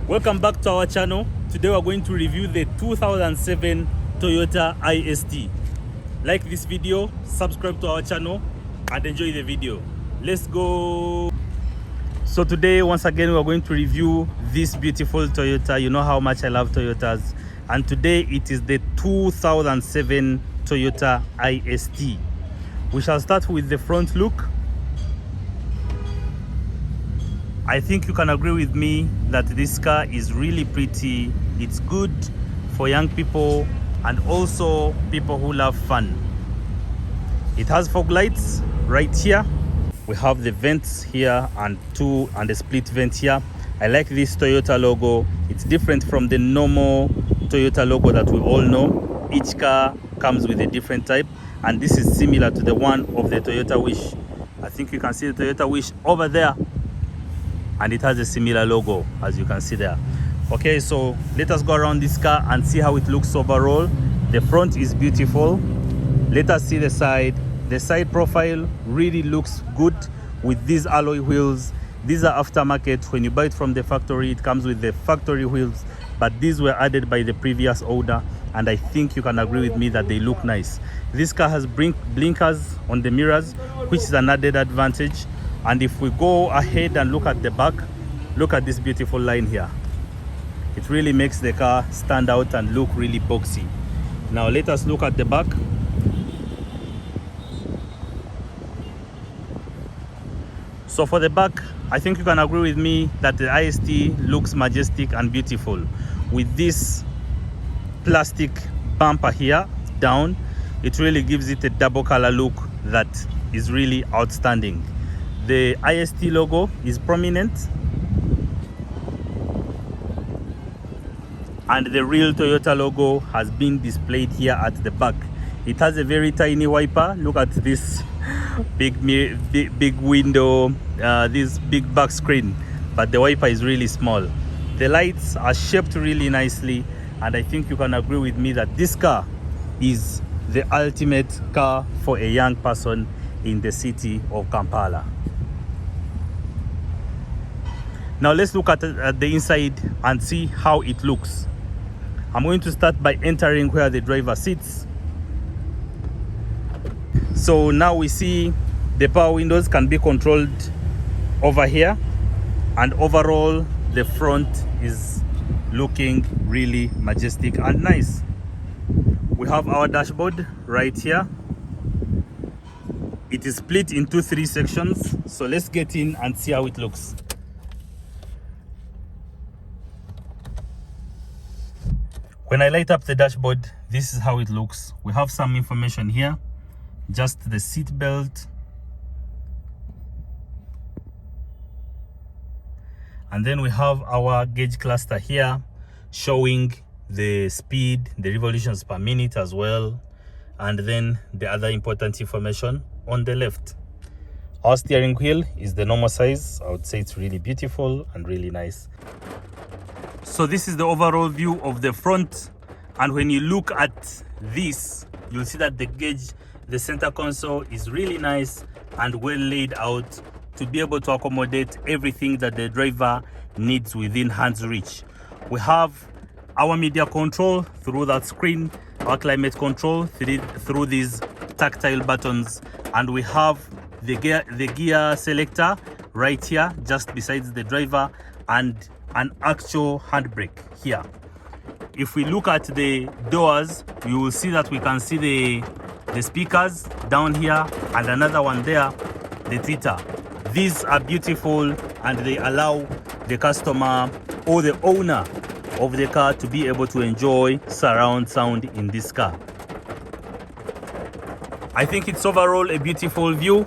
Welcome back to our channel. Today we're going to review the 2007 Toyota IST. Like this video, subscribe to our channel and enjoy the video. Let's go. So today once again we're going to review this beautiful Toyota. You know how much I love Toyotas, and today it is the 2007 Toyota IST. We shall start with the front look. I think you can agree with me that this car is really pretty. It's good for young people and also people who love fun. It has fog lights right here. We have the vents here and a split vent here. I like this Toyota logo. It's different from the normal Toyota logo that we all know. Each car comes with a different type, and this is similar to the one of the Toyota Wish. I think you can see the Toyota Wish over there, and it has a similar logo as you can see there. Okay, so let us go around this car and see how it looks overall. The front is beautiful. Let us see the side. The side profile really looks good with these alloy wheels. These are aftermarket. When you buy it from the factory, it comes with the factory wheels, but these were added by the previous owner, and I think you can agree with me that they look nice. This car has blinkers on the mirrors, which is an added advantage. And if we go ahead and look at the back, look at this beautiful line here. It really makes the car stand out and look really boxy. Now let us look at the back. So for the back, I think you can agree with me that the IST looks majestic and beautiful. With this plastic bumper here down, it really gives it a double color look that is really outstanding. The IST logo is prominent, and the real Toyota logo has been displayed here at the back. It has a very tiny wiper. Look at this big window, this big back screen, but the wiper is really small. The lights are shaped really nicely, and I think you can agree with me that this car is the ultimate car for a young person in the city of Kampala. Now let's look at the inside and see how it looks. I'm going to start by entering where the driver sits. So now we see the power windows can be controlled over here, and overall the front is looking really majestic and nice. We have our dashboard right here. It is split into 3 sections, so let's get in and see how it looks. When I light up the dashboard, this is how it looks. We have some information here, just the seat belt, and then we have our gauge cluster here showing the speed, the revolutions per minute as well, and then the other important information on the left. Our steering wheel is the normal size. I would say it's really beautiful and really nice. So this is the overall view of the front, and when you look at this, you'll see that the gauge, the center console is really nice and well laid out to be able to accommodate everything that the driver needs within hand's reach. We have our media control through that screen, our climate control through these tactile buttons, and we have the gear selector right here just besides the driver, and an actual handbrake here. If we look at the doors, you will see that we can see the speakers down here and another one there, the tweeter. These are beautiful, and they allow the customer or the owner of the car to be able to enjoy surround sound in this car. I think it's overall a beautiful view.